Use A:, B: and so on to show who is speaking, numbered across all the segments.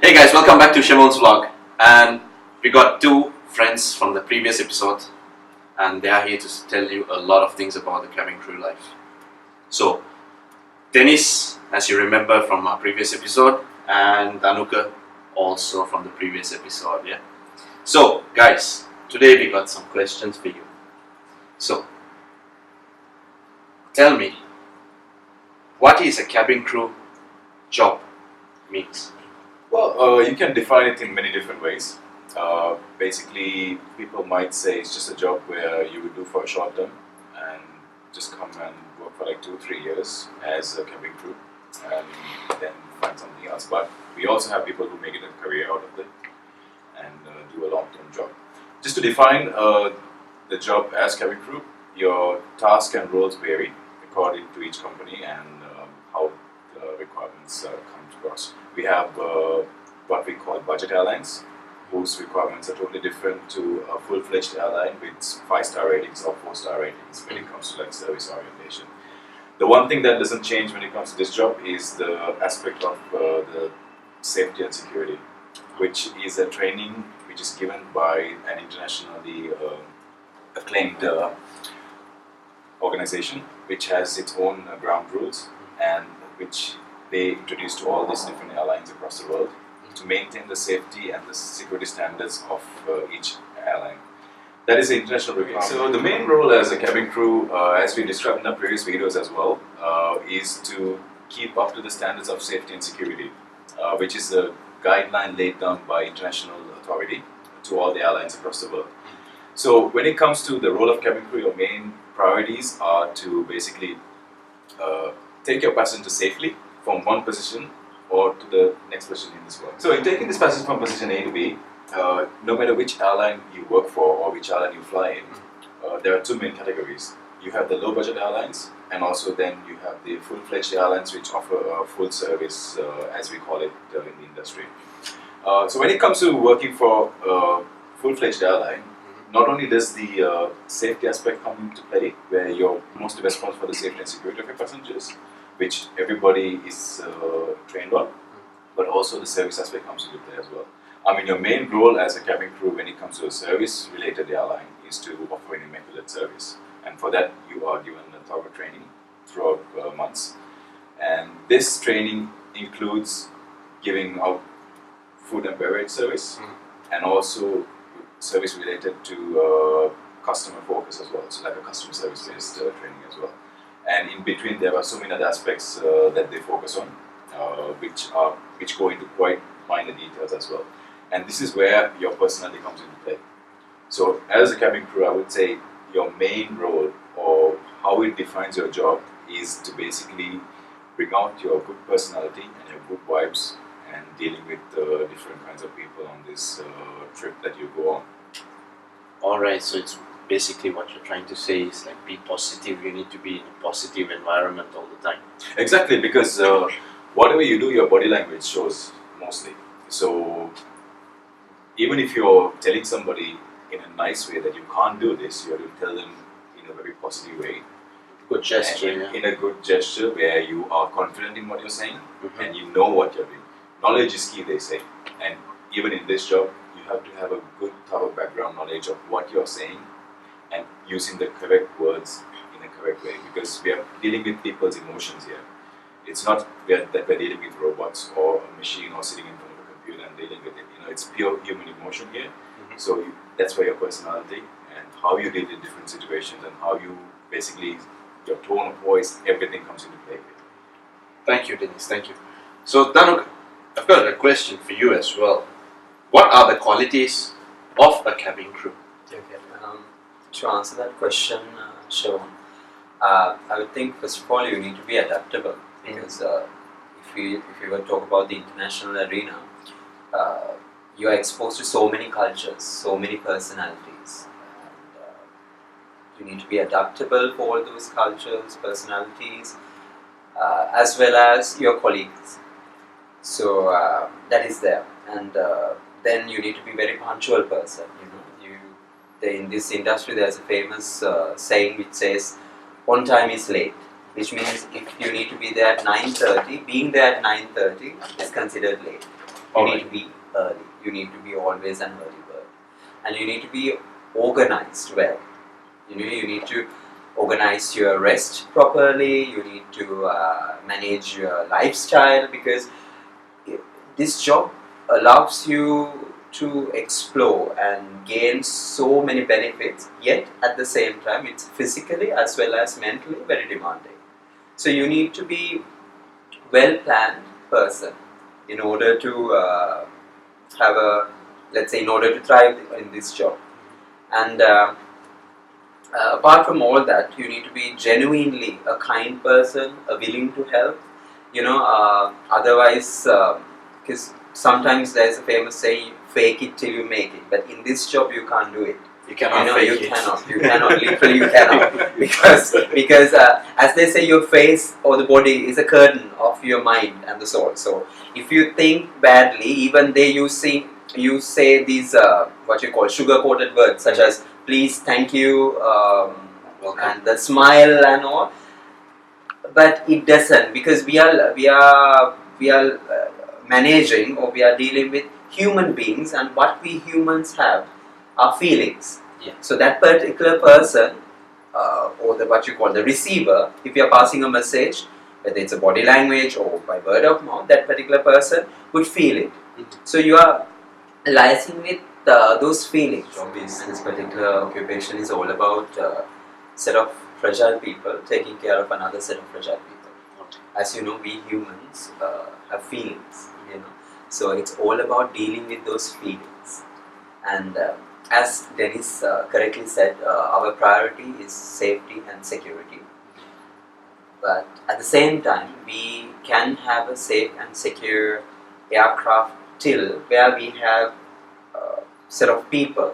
A: Hey guys, welcome back to Shimon's vlog. And we got two friends from the previous episode, and they are here to tell you a lot of things about the cabin crew life. So, Dennis, as you remember from our previous episode, and Danuka also from the previous episode, yeah? So, guys, today we got some questions for you. So, tell me, what is a cabin crew job means?
B: Well, you can define it in many different ways. Basically, people might say it's just a job where you would do for a short term and just come and work for like 2-3 years as a cabin crew and then find something else. But we also have people who make it a career out of it and do a long-term job. Just to define the job as cabin crew, your tasks and roles vary according to each company and how the requirements come across. We have what we call budget airlines, whose requirements are totally different to a full-fledged airline with 5-star ratings or 4-star ratings when it comes to like service orientation. The one thing that doesn't change when it comes to this job is the aspect of the safety and security, which is a training which is given by an internationally acclaimed organization which has its own ground rules and which they introduce to all these different airlines across the world to maintain the safety and the security standards of each airline. That is the international requirement. So the main role as a cabin crew, as we described in our previous videos as well, is to keep up to the standards of safety and security, which is a guideline laid down by international authority to all the airlines across the world. So when it comes to the role of cabin crew, your main priorities are to basically take your passenger safely from one position or to the next position in this world. So in taking this passenger from position A to B, no matter which airline you work for or which airline you fly in, there are two main categories. You have the low budget airlines and also then you have the full-fledged airlines which offer a full service as we call it in the industry. So when it comes to working for a full-fledged airline, not only does the safety aspect come into play where you're mostly responsible for the safety and security of your passengers, which everybody is trained on, but also the service aspect comes into play as well. I mean, your main role as a cabin crew when it comes to a service-related airline is to offer an immaculate service. And for that, you are given a thorough training throughout months. And this training includes giving out food and beverage service and also service related to customer focus as well. So like a customer service-based training as well. And in between, there are so many other aspects that they focus on, which go into quite minor details as well. And this is where your personality comes into play. So, as a cabin crew, I would say your main role or how it defines your job is to basically bring out your good personality and your good vibes and dealing with different kinds of people on this trip that you go on.
A: Alright, so it's basically what you're trying to say is like be positive, you need to be in a positive environment all the time.
B: Exactly, because whatever you do, your body language shows mostly. So even if you're telling somebody in a nice way that you can't do this, you have to tell them in a very positive way.
A: Good gesture,
B: in a good gesture where you are confident in what you're saying and you know what you're doing. Knowledge is key, they say. And even in this job, you have to have a good thorough background knowledge of what you're saying and using the correct words in a correct way, because we are dealing with people's emotions here. It's not that we're dealing with robots or a machine or sitting in front of a computer and dealing with it. You know, it's pure human emotion here. So that's where your personality and how you deal with different situations and how you basically, your tone of voice, everything comes into play.
A: Thank you, Dennis. Thank you. So, Danuka, I've got a question for you as well. What are the qualities of a cabin crew?
C: Okay. To answer that question, Siobhan, I would think first of all you need to be adaptable, because if we were to talk about the international arena, you are exposed to so many cultures, so many personalities, and you need to be adaptable for all those cultures, personalities, as well as your colleagues. So that is there, and then you need to be very punctual person. In this industry, there's a famous saying which says, "On time is late," which means if you need to be there at 9:30, being there at 9:30 is considered late. You need to be early. You need to be always an early bird. And you need to be organized well. You need to organize your rest properly. You need to manage your lifestyle, because this job allows you to explore and gain so many benefits, yet at the same time it's physically as well as mentally very demanding. So you need to be well planned person in order to have a, let's say, in order to thrive in this job. And apart from all that, you need to be genuinely a kind person, a willing to help. Otherwise, because sometimes there's a famous saying, fake it till you make it. But in this job, you can't do it.
A: You cannot fake it.
C: You cannot. Literally, you cannot. Because as they say, your face or the body is a curtain of your mind and the soul. So if you think badly, even you say these what you call sugar-coated words, such as please, thank you, and the smile and all. But it doesn't, because we are managing, or we are dealing with human beings, and what we humans have are feelings.
A: Yeah.
C: So that particular person, or what you call the receiver, if you are passing a message, whether it's a body language or by word of mouth, that particular person would feel it. So you are liaising with those feelings. This particular occupation is all about set of fragile people taking care of another set of fragile people. As you know, we humans have feelings. So it's all about dealing with those feelings. And as Dennis correctly said, our priority is safety and security. But at the same time, we can have a safe and secure aircraft till where we have a set of people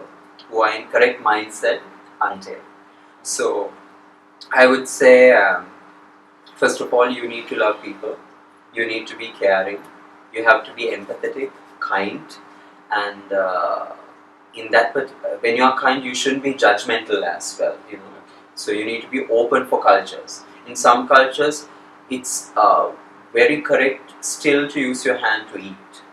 C: who are in correct mindset until. So I would say, first of all, you need to love people. You need to be caring. You have to be empathetic, kind, and in that, when you are kind, you shouldn't be judgmental as well. So you need to be open for cultures. In some cultures, it's very correct still to use your hand to eat.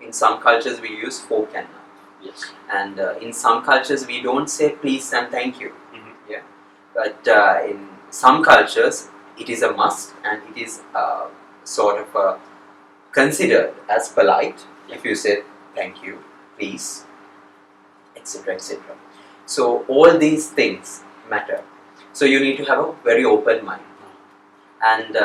C: In some cultures, we use fork and knife.
A: Yes.
C: And in some cultures, we don't say please and thank you. Yeah. But in some cultures, it is a must, and it is sort of considered as polite if you say thank you, please, etc., etc. So all these things matter. So you need to have a very open mind. And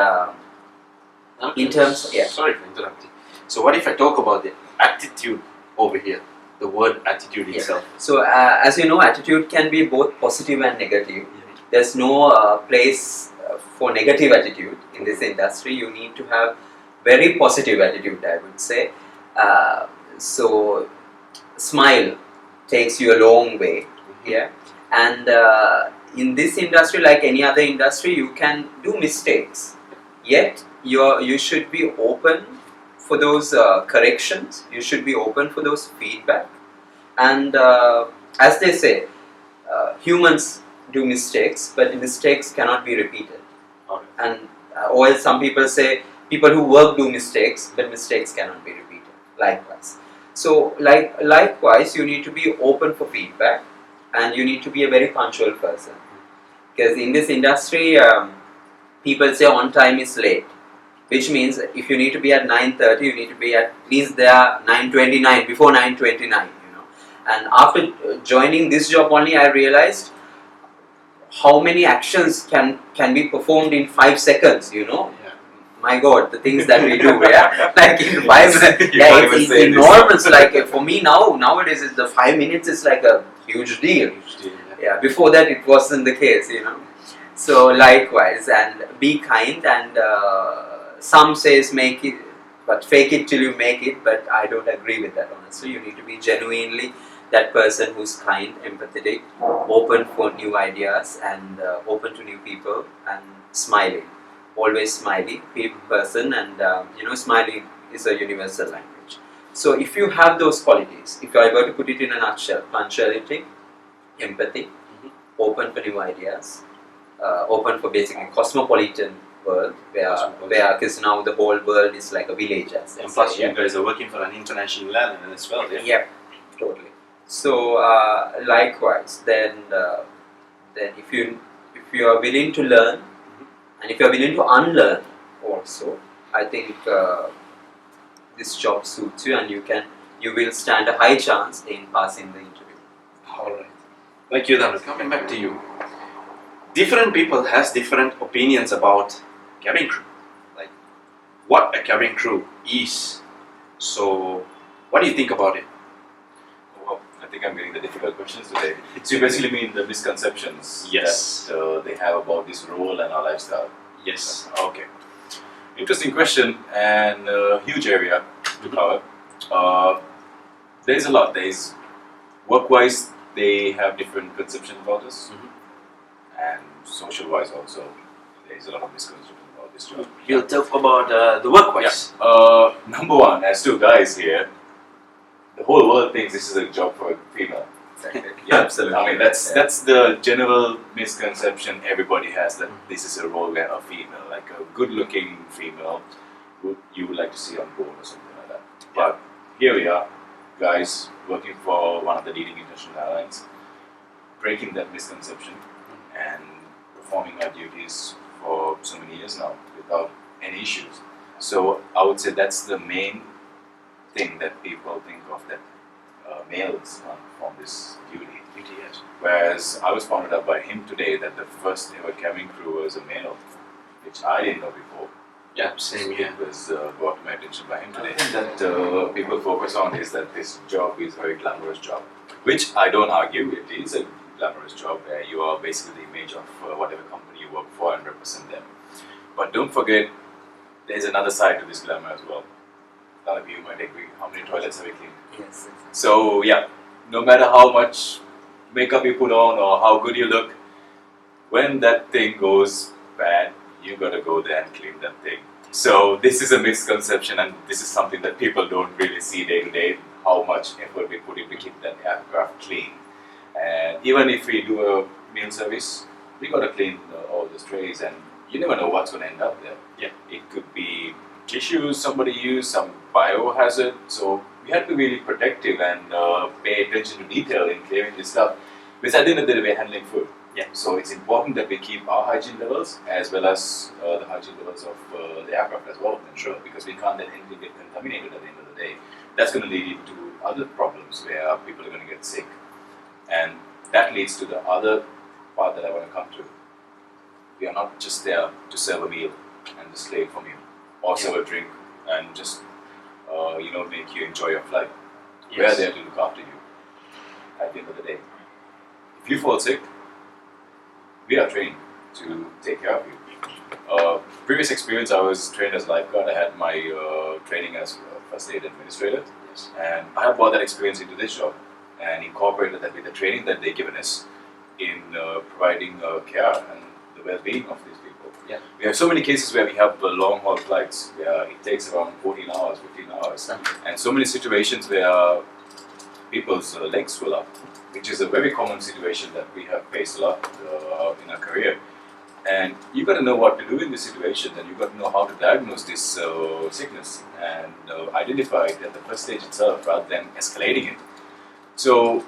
C: in terms,
A: sorry for interrupting. So what if I talk about the attitude over here, the word attitude itself?
C: So as you know, attitude can be both positive and negative. There's no place for negative attitude in this industry. You need to have very positive attitude, I would say. So smile takes you a long way. Yeah. And in this industry, like any other industry, you can do mistakes. Yet you should be open for those corrections. You should be open for those feedback. And as they say, humans do mistakes, but mistakes cannot be repeated. And or some people say people who work do mistakes, but mistakes cannot be repeated. Likewise. So likewise, you need to be open for feedback, and you need to be a very punctual person. Because in this industry, people say on time is late, which means if you need to be at 9:30, you need to be at least there 9:29, before 9:29. And after joining this job only, I realized how many actions can be performed in 5 seconds. My God, the things that we do, like in 5 minutes, it's enormous. Like for me nowadays, the 5 minutes is like a huge deal. Before that, it wasn't the case, So likewise, and be kind, and some says make it, but fake it till you make it. But I don't agree with that, honestly. You need to be genuinely that person who's kind, empathetic, open for new ideas, and open to new people, and smiling. Always smiley person, and smiling is a universal language. So if you have those qualities, if I were to put it in a nutshell: punctuality, empathy, open for new ideas, open for basically cosmopolitan world,
A: Cosmic world.
C: because now the whole world is like a village, as they
A: And plus,
C: say,
A: you guys are working for an international airline as well, yeah?
C: yeah, totally. So likewise, then if you are willing to learn, and if you are willing to unlearn also, I think this job suits you, and you will stand a high chance in passing the interview.
A: Alright. Like you, then, coming back to you. Different people has different opinions about cabin crew. Like, what a cabin crew is. So, what do you think about it?
B: Well, I think I'm getting the difficult questions today. So you basically mean the misconceptions
A: Yes.
B: that they have about this role and our lifestyle.
A: Yes.
B: Okay. Interesting question and a huge area to cover. There is a lot. There is work-wise, they have different conceptions about us, and social-wise also, there is a lot of misconceptions about this job.
A: We'll talk about the work-wise.
B: Number one, as two guys here, the whole world thinks this is a job for a female.
C: Yeah, absolutely.
B: I mean, that's the general misconception everybody has, that this is a role where a female, like a good-looking female, you would like to see on board or something like that. But here we are, guys working for one of the leading international airlines, breaking that misconception and performing our duties for so many years now without any issues. So I would say that's the main thing that people think of, that males perform this duty.
A: Yes.
B: Whereas I was pointed out by him today that the first ever cabin crew was a male, which I didn't know before.
A: Yeah, same here.
B: It was brought to my attention by him today. That people focus on is that this job is a very glamorous job, which I don't argue. It is a glamorous job where you are basically the image of whatever company you work for and represent them. But don't forget, there's another side to this glamour as well. A lot of you might agree. How many toilets have we cleaned?
C: Yes.
B: So yeah, no matter how much makeup you put on or how good you look, when that thing goes bad, you gotta go there and clean that thing. So this is a misconception, and this is something that people don't really see day to day, how much effort we put in to keep that aircraft clean. And even if we do a meal service, we gotta clean all the trays, and you never know what's gonna end up there.
A: Yeah.
B: It could be tissues somebody used, some biohazard, so we have to be really protective and pay attention to detail in clearing this stuff. Because at the end of the day, we're handling food.
A: Yeah.
B: So it's important that we keep our hygiene levels as well as the hygiene levels of the aircraft as well.
A: Sure.
B: Because we can't let anything get contaminated at the end of the day. That's going to lead into other problems where people are going to get sick. And that leads to the other part that I want to come to. We are not just there to serve a meal and just slave from you, or serve a drink and just make you enjoy your flight.
A: Yes.
B: We are there to look after you at the end of the day. If you fall sick, we are trained to take care of you. Previous experience, I was trained as lifeguard. I had my training as first aid administrator,
A: Yes.
B: and I have brought that experience into this job and incorporated that with the training that they've given us in providing care and the well-being of these people.
A: Yeah.
B: We have so many cases where we have long-haul flights where it takes around 14 hours, 15 hours, and so many situations where people's legs swell up, which is a very common situation that we have faced a lot in our career. And you got to know what to do in this situation, and you got to know how to diagnose this sickness and identify it at the first stage itself rather than escalating it. So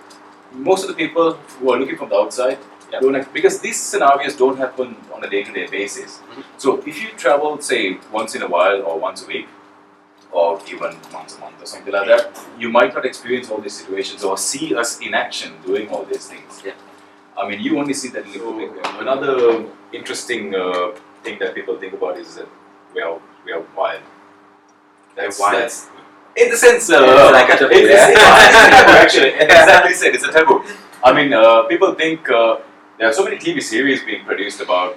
B: most of the people who are looking from the outside don't, because these scenarios don't happen on a day-to-day basis. So if you travel, say, once in a while or once a week, or even once a month or something like that, you might not experience all these situations or see us in action doing all these things.
A: Yeah.
B: I mean, you only see that little bit. Another interesting thing that people think about is that we are wild. That's in the sense,
C: like a taboo,
B: it's a taboo, actually. Exactly said, it's a taboo. I mean, people think there are so many TV series being produced about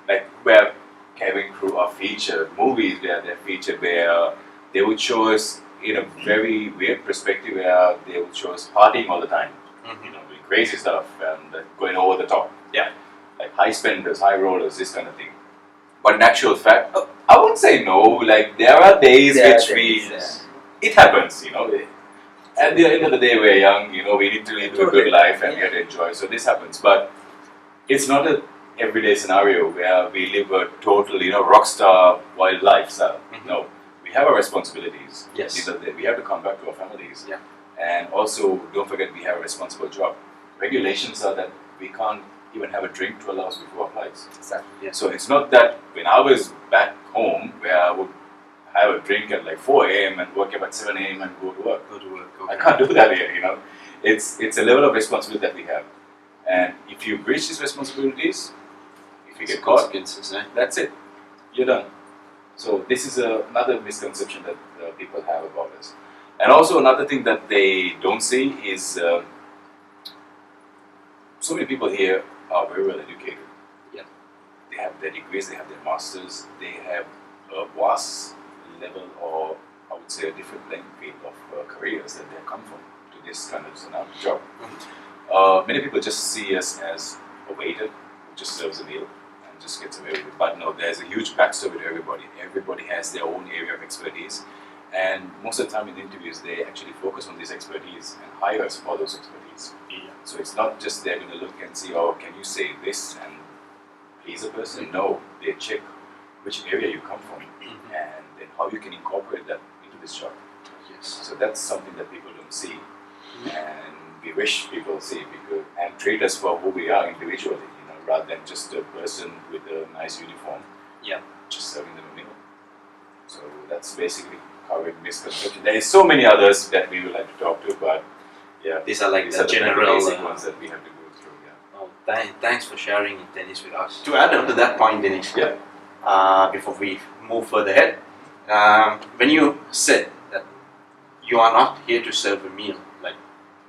B: like where cabin crew are featured, movies where they're featured, where they would show us in a very weird perspective, where they would show us partying all the time, doing crazy stuff and going over the top.
A: Yeah.
B: Like high spenders, high rollers, this kind of thing. But in actual fact, I wouldn't say no. Like there are days it happens, At the end of the day, we're young, we need to live a good life and we have to enjoy. So this happens, but it's not a everyday scenario where we live a total, rock star wild lifestyle. No, we have our responsibilities.
A: Yes.
B: We have to come back to our families.
A: Yeah.
B: And also, don't forget, we have a responsible job. Regulations are that we can't even have a drink to allow us before our flights.
C: Exactly.
A: Yeah.
B: So it's not that when I was back home where I would have a drink at like 4 a.m. and wake up at 7 a.m. and go to work.
A: Go to work.
B: I can't do that here, It's a level of responsibility that we have. And if you breach these responsibilities, if you get caught,
A: Consequences, eh?
B: that's it. You're done. So this is another misconception that people have about us. And also another thing that they don't see is so many people here are very well educated.
A: Yeah.
B: They have their degrees, they have their masters, they have a vast level, or I would say a different playing field of careers that they come from to this kind of job. Many people just see us as a waiter who just serves a meal and just gets away with it. But no, there's a huge backstory to everybody. Everybody has their own area of expertise, and most of the time in interviews they actually focus on this expertise and hire us for those expertise.
A: Yeah.
B: So it's not just they're going to look and see, oh, can you say this and please a person? No, they check which area you come from and then how you can incorporate that into this job.
A: Yes.
B: So that's something that people don't see, and we wish people see, and treat us for who we are individually, rather than just a person with a nice uniform,
A: Yeah.
B: just serving them a meal. So that's basically our misconception. There is so many others that we would like to talk to, but yeah,
A: These are like
B: these
A: the
B: are
A: general
B: basic ones that we have to go through. Yeah.
A: Oh, thanks for sharing it, Dennis, with us. To add on to that point, Dennis,
B: Yeah.
A: before we move further ahead, when you said that you are not here to serve a meal, like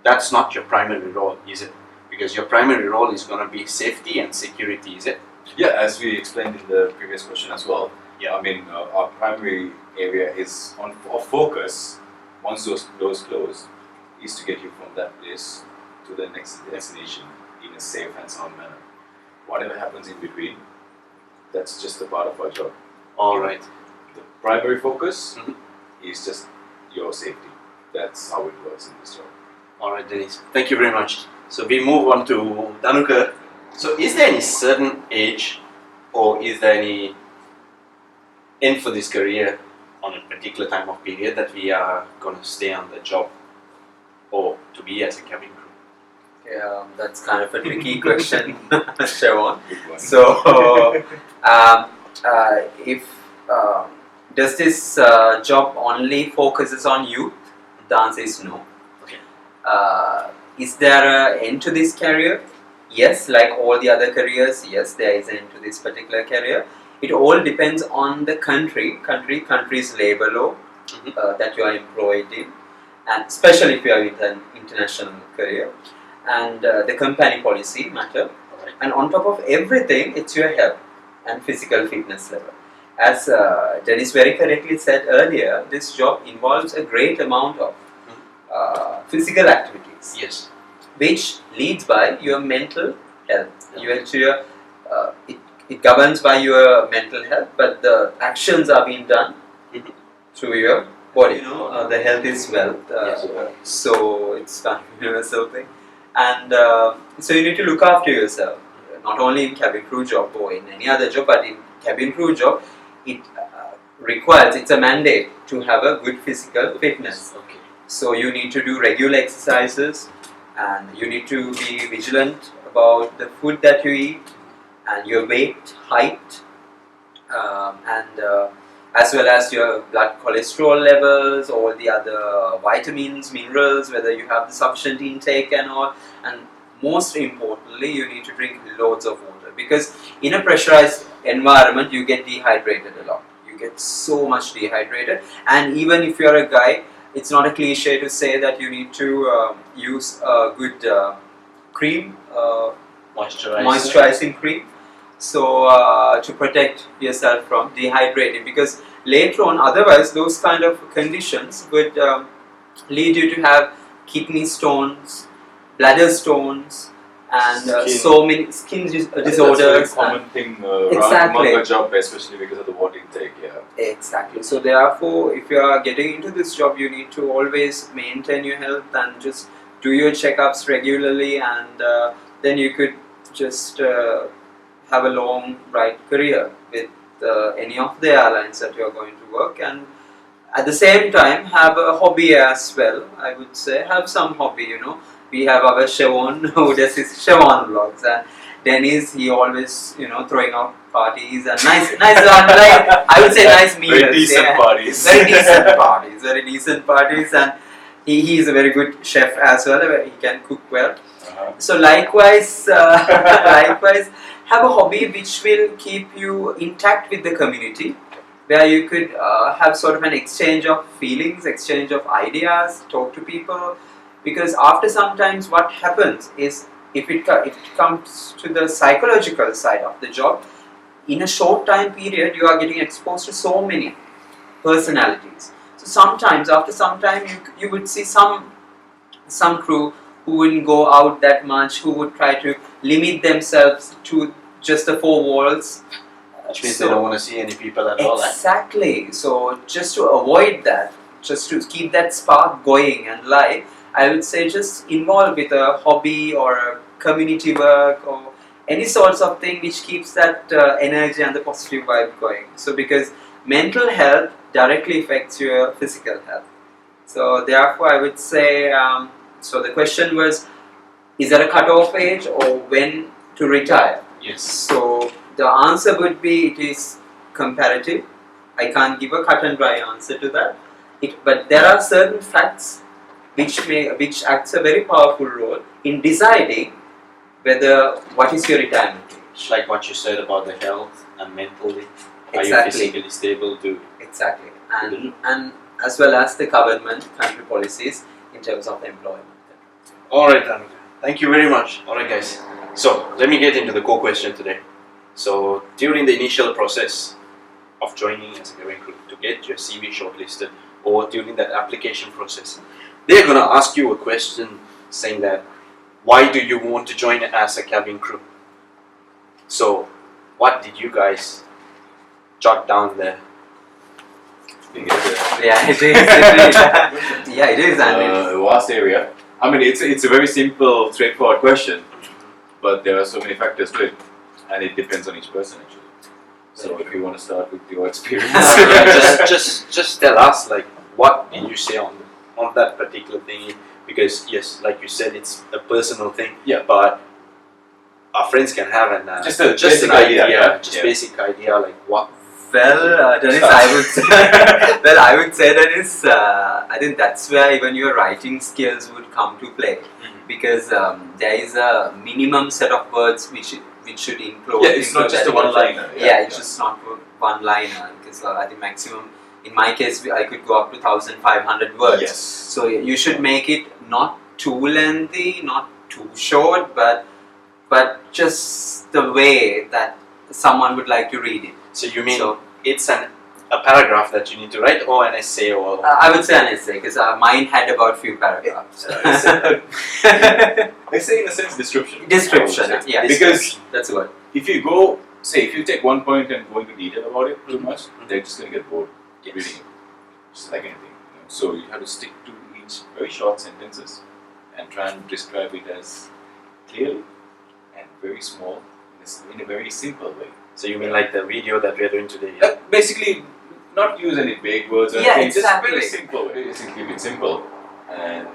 A: that's not your primary role, is it? Because your primary role is going to be safety and security, is it?
B: Yeah, as we explained in the previous question as well.
A: Yeah.
B: I mean, our primary area is our focus. Once those doors close, is to get you from that place to the next destination in a safe and sound manner. Whatever happens in between, that's just a part of our job.
A: All right.
B: The primary focus is just your safety. That's how it works in this job.
A: All right, Dennis. Thank you very much. So we move on to Danuka. So is there any certain age or is there any end for this career on a particular time of period that we are going to stay on the job or to be as a cabin crew?
C: Yeah, that's kind of a tricky question, Siobhan.
B: Good one.
C: So, if does this job only focuses on youth? The answer is no.
A: Okay.
C: Is there an end to this career? Yes, like all the other careers, yes, there is an end to this particular career. It all depends on the country's labor law that you are employed in, and especially if you are with an international career, and the company policy matter.
A: Right.
C: And on top of everything, it's your health and physical fitness level. As Dennis very correctly said earlier, this job involves a great amount of physical activities,
A: Yes.
C: which leads by your mental health.
A: Yeah.
C: It governs by your mental health, but the actions are being done through your body. The health is wealth,
A: Yes.
C: so it's kind of a universal thing. And so you need to look after yourself, not only in cabin crew job or in any other job, but in cabin crew job, it it's a mandate to have a good physical fitness.
A: Okay.
C: So you need to do regular exercises, and you need to be vigilant about the food that you eat and your weight, height, and as well as your blood cholesterol levels, all the other vitamins, minerals, whether you have the sufficient intake and all. And most importantly, you need to drink loads of water, because in a pressurized environment you get dehydrated a lot. You get so much dehydrated, and even if you're a guy, it's not a cliche to say that you need to use a good cream, moisturizing cream, so to protect yourself from dehydrating, because later on, otherwise those kind of conditions would lead you to have kidney stones, bladder stones, and so many skin disorders.
B: That's a very common thing among the job, especially because of the water intake. Yeah.
C: Exactly. So therefore, if you are getting into this job, you need to always maintain your health and just do your checkups regularly, and then you could just have a long, bright career with any of the airlines that you are going to work, and at the same time have a hobby as well. I would say have some hobby. We have our Chevon who does his Chevon vlogs, and Dennis, he always throwing out parties and nice like I would say nice meals.
B: Very decent parties.
C: Very decent parties, and he is a very good chef as well. He can cook well.
B: Uh-huh.
C: So likewise, likewise, have a hobby which will keep you intact with the community, where you could have sort of an exchange of feelings, exchange of ideas, talk to people. Because after sometimes what happens is, if it comes to the psychological side of the job, in a short time period you are getting exposed to so many personalities. So sometimes after some time you would see some crew who wouldn't go out that much, who would try to limit themselves to just the four walls.
A: Which means they don't want to see any people at all.
C: Exactly. So just to avoid that, just to keep that spark going and live, I would say just involve with a hobby or a community work or any sorts of thing which keeps that energy and the positive vibe going. So because mental health directly affects your physical health. So therefore I would say, so the question was, is there a cutoff age or when to retire?
B: Yes.
C: So the answer would be, it is comparative. I can't give a cut and dry answer to that. But there are certain facts which acts a very powerful role in deciding what is your retirement age.
A: Like what you said about the health and mentally. Are you
C: Exactly.
A: physically stable to...
C: Exactly. And as well as the government country policies in terms of employment.
A: Alright, Danuka. Thank you very much. Alright guys. So let me get into the core question today. So during the initial process of joining as a cabin crew to get your CV shortlisted, or during that application process, they're going to ask you a question saying that, why do you want to join as a cabin crew? So what did you guys jot down there?
C: Yeah, it is. Yeah, it is.
B: A vast area. I mean, it's a very simple, straightforward question, but there are so many factors to it, and it depends on each person actually. So if you want to start with your experience,
A: just tell us, like, what did you say on that particular thing? Because yes, like you said, it's a personal thing.
B: Yeah.
A: But our friends can have an
B: just
A: an
B: an idea, yeah.
A: basic idea, like what.
C: Well, Dennis, I would say that is. I think that's where even your writing skills would come to play, because there is a minimum set of words which should include.
B: Yeah, it's not just a one-liner.
C: Yeah, it's just not one-liner, because I think maximum. In my case, I could go up to 1,500 words.
B: Yes.
C: So you should make it not too lengthy, not too short, but just the way that someone would like to read it.
A: So you mean it's a paragraph that you need to write, or an essay, or?
C: I would say an essay, because mine had about few paragraphs.
B: Essay in a sense, description.
C: Description, yeah.
B: Because
C: that's a word.
B: if you take one point and go into detail about it too much, they're just going to get bored reading it. Just like anything. So you have to stick to each very short sentences and try and describe it as clearly and very small in a very simple way.
A: So you mean like the video that we are doing today?
B: Basically, not use any vague words or
C: Yeah,
B: anything.
C: exactly.
B: Just very simple way. Just keep it simple and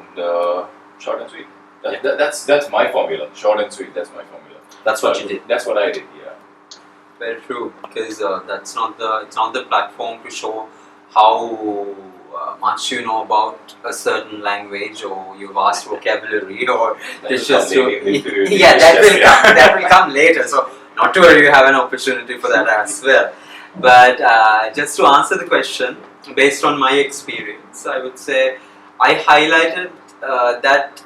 B: short and sweet. That's my formula. Short and sweet. That's my formula.
A: That's what you did.
B: That's what I did. Yeah.
C: Very true, because it's not the platform to show how much you know about a certain language or your vast vocabulary, or it's just that will come later. So not to worry, you have an opportunity for that as well. But just to answer the question, based on my experience, I would say I highlighted that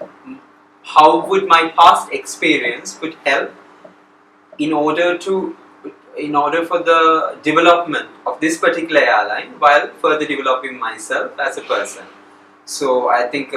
C: how would my past experience could help in order for the development of this particular airline, while further developing myself as a person. So I think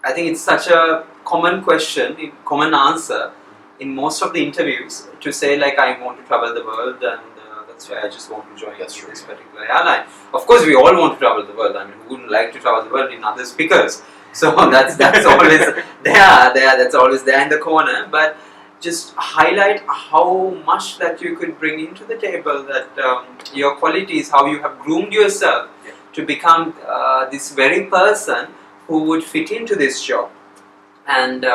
C: it's such a common question, common answer in most of the interviews, to say like, I want to travel the world, and that's why I just want to join this particular airline. Of course, we all want to travel the world. I mean, who wouldn't like to travel the world in other speakers? So that's always there. That's always there in the corner. But just highlight how much that you could bring into the table, that your qualities, how you have groomed yourself to become this very person who would fit into this job, and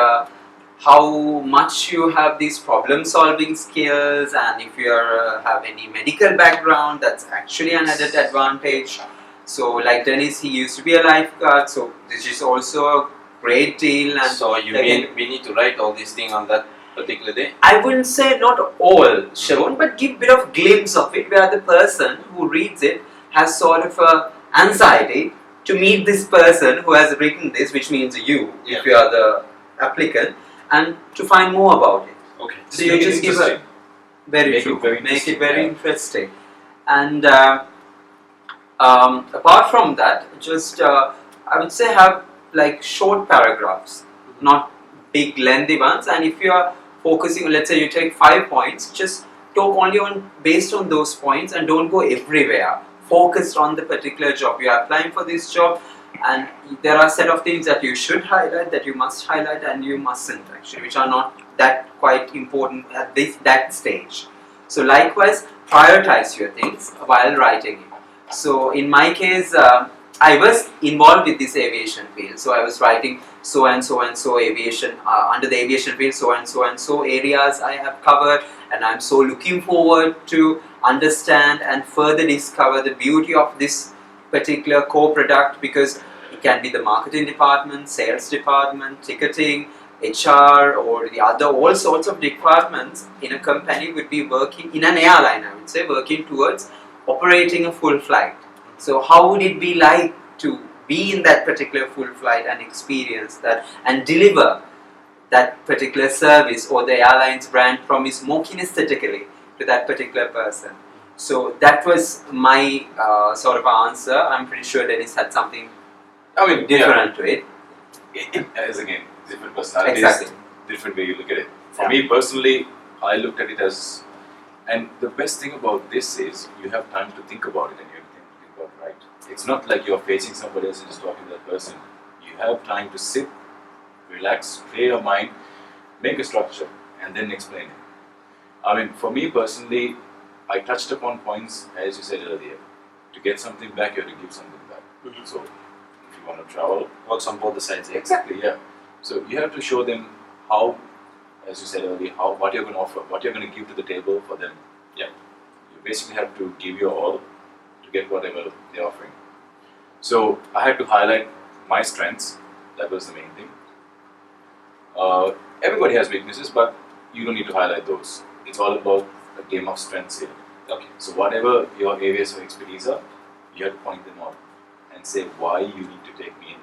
C: how much you have these problem solving skills, and if you have any medical background, that's actually an added advantage. So like Dennis, he used to be a lifeguard, so this is also a great deal. And
A: So you mean we need to write all these things on that particular day?
C: I wouldn't say not all shown, but give a bit of glimpse of it, where the person who reads it has sort of a anxiety to meet this person who has written this, which means you, if you are the applicant, and to find more about it.
A: Okay.
C: So you just give a very true, make it very interesting. And apart from that, just I would say have like short paragraphs, not big lengthy ones. And if you are focusing, let's say you take 5 points, just talk only on based on those points and don't go everywhere. Focused on the particular job. You are applying for this job, and there are a set of things that you should highlight, that you must highlight, and you mustn't actually, which are not that quite important at that stage. So likewise, prioritize your things while writing it. So in my case, I was involved with this aviation field, so I was writing so and so and so aviation, under the aviation field, so and so areas I have covered, and I'm so looking forward to understand and further discover the beauty of this particular core product, because it can be the marketing department, sales department, ticketing, HR, or the other all sorts of departments in a company would be working in an airline, I would say, working towards operating a full flight. So how would it be like to be in that particular full flight and experience that and deliver that particular service or the airline's brand promise more kinesthetically to that particular person? So that was my sort of answer. I'm pretty sure Dennis had something different to it.
B: As again, different personalities,
C: Exactly.
B: different way you look at it. For me personally, I looked at it as, and the best thing about this is you have time to think about it, and you have time to think about it right. It's not like you're facing somebody else and just talking to that person. You have time to sit, relax, clear your mind, make a structure, and then explain it. I mean, for me personally, I touched upon points, as you said earlier. To get something back, you have to give something back. So, if you want to travel,
A: Works on both the sides.
B: exactly, yeah. So you have to show them how, as you said earlier, what you're going to offer, what you're going to give to the table for them.
A: Yeah.
B: You basically have to give your all to get whatever they're offering. So I had to highlight my strengths. That was the main thing. Everybody has weaknesses, but you don't need to highlight those. It's all about a game of strengths here.
A: Okay.
B: So whatever your areas of expertise are, you have to point them out and say why you need to take me in.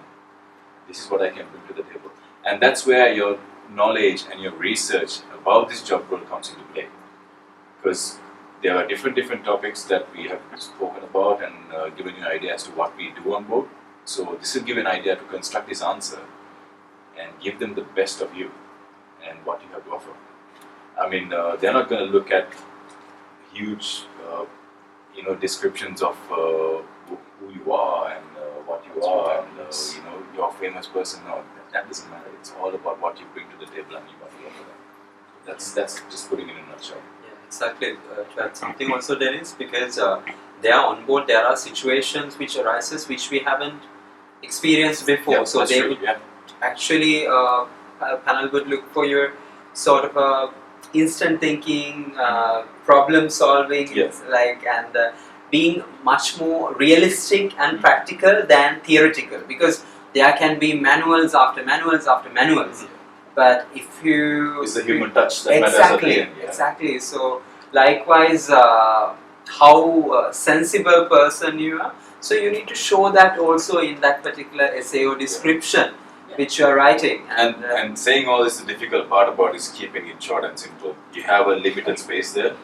B: This is what I can bring to the table. And that's where your knowledge and your research about this job role comes into play. Because there are different topics that we have spoken about and given you an idea as to what we do on board. So this will give an idea to construct this answer and give them the best of you and what you have to offer. I mean, they're not going to look at huge, descriptions of who you are and what you are and you're a famous person. No, that doesn't matter. It's all about what you bring to the table and what you offer them. That's just putting it in a nutshell.
C: Yeah, exactly. To add something also, Dennis, because they are on board, there are situations which arises which we haven't experienced before.
B: Yeah,
C: so they would actually, a panel would look for your sort of instant thinking, problem solving,
B: Yes.
C: and being much more realistic and practical than theoretical, because there can be manuals after manuals after manuals. But if you...
B: It's the human touch that matters at the end. Yeah.
C: Exactly. So likewise, how sensible person you are. So you need to show that also in that particular essay or description which you are writing.
B: And saying all this, the difficult part about is keeping it short and simple. You have a limited space there,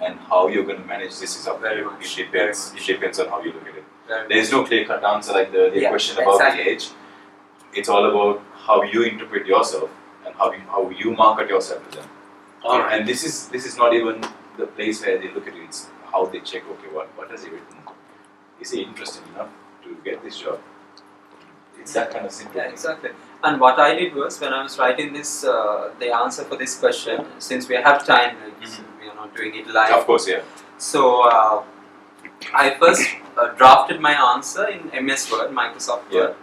B: and how you're going to manage this is up to you. It depends on how you look at it. There is no clear-cut answer like the question about the age. It's all about how you interpret yourself and how you market yourself to them.
A: Alright.
B: And this is not even the place where they look at it. It's how they check. Okay, what has he written? Is he interested enough to get this job? It's that kind of simple.
C: Yeah, exactly. And what I did was, when I was writing this, the answer for this question, since we have time, we are not doing it live.
B: Of course, yeah.
C: So I first drafted my answer in MS Word, Microsoft Word,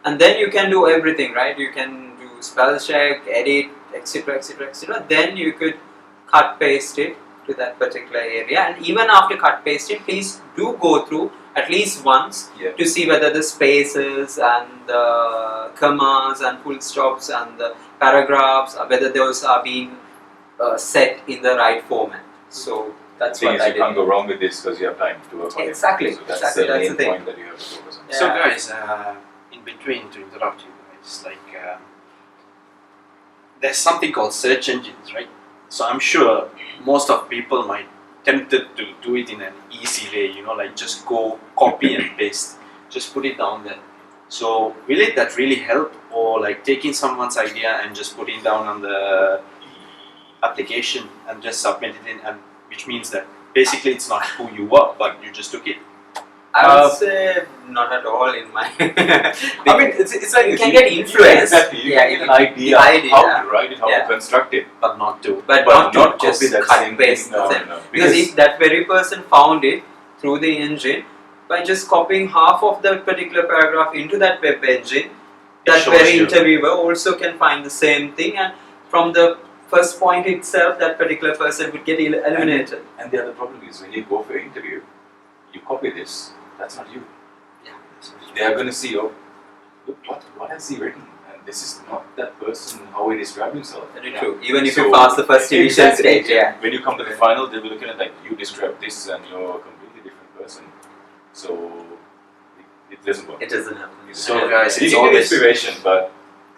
C: and then you can do everything, right? You can do spell check, edit, etc., etc., etc. Then you could cut paste it to that particular area, and even after cut paste it, please do go through at least once to see whether the spaces and the commas and full stops and the paragraphs, whether those are being set in the right format. So that's what I did.
B: You can't go wrong with this because you have time to work on it.
C: Exactly.
B: So that's
C: Exactly.
B: the
C: That's
B: main
C: the thing.
B: point that you have to focus on.
C: Yeah.
A: So guys, in between, to interrupt you guys, like there's something called search engines, right? So I'm sure most of people might tempted to do it in an easy way, you know, like just go copy and paste, just put it down there. So will it that really help, or like taking someone's idea and just putting down on the application and just submit it in, and which means that basically it's not who you are, but you just took it.
C: I would say not at all in my.
B: I mean, it's like
C: you can get influence.
B: Exactly. You
C: Yeah,
B: can get an idea how to write it, how to construct it,
A: But not to.
C: But
B: not
C: not to
B: copy
C: just
B: that
C: cut
B: same
C: paste
B: thing. No,
C: the same.
B: no.
C: Because if that very person found it through the engine by just copying half of that particular paragraph into that web engine, that
A: shows
C: very
A: you.
C: interviewer also can find the same thing, and from the first point itself, that particular person would get eliminated.
B: And the other problem is when you go for an interview, you copy this. That's not you. They are going to see, oh, look, what has he written? And this is not that person, how he described himself.
C: Very true. Even if
B: So,
C: you pass the first initial
B: exactly.
C: stage, yeah.
B: When you come to the final, they'll be looking at like, you described this and you're a completely different person. So, it doesn't work.
C: It doesn't happen.
A: So guys,
B: You
A: it's
B: can get
A: always
B: inspiration, but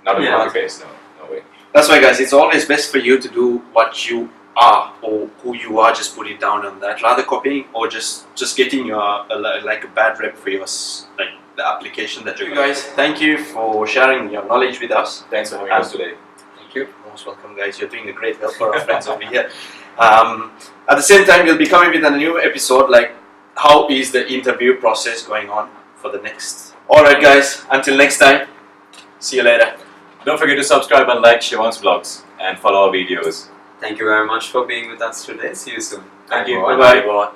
B: not
C: Yeah.
B: copy paste. No way.
A: that's why guys, it's always best for you to do what you are or who you are. Just put it down on that, rather copying or just getting your like a bad rep for yours, like the application that you guys. Thank you for sharing your knowledge with us.
B: Thanks for having us today.
A: Thank you. Most welcome, guys. You're doing a great help for our friends over here. At the same time, we'll be coming with a new episode, like how is the interview process going on for the next. Alright guys, until next time, see you later.
B: Don't forget to subscribe and like Shivan's vlogs and follow our videos.
C: Thank you very much for being with us today. See you soon.
B: Thank you.
A: Bye bye.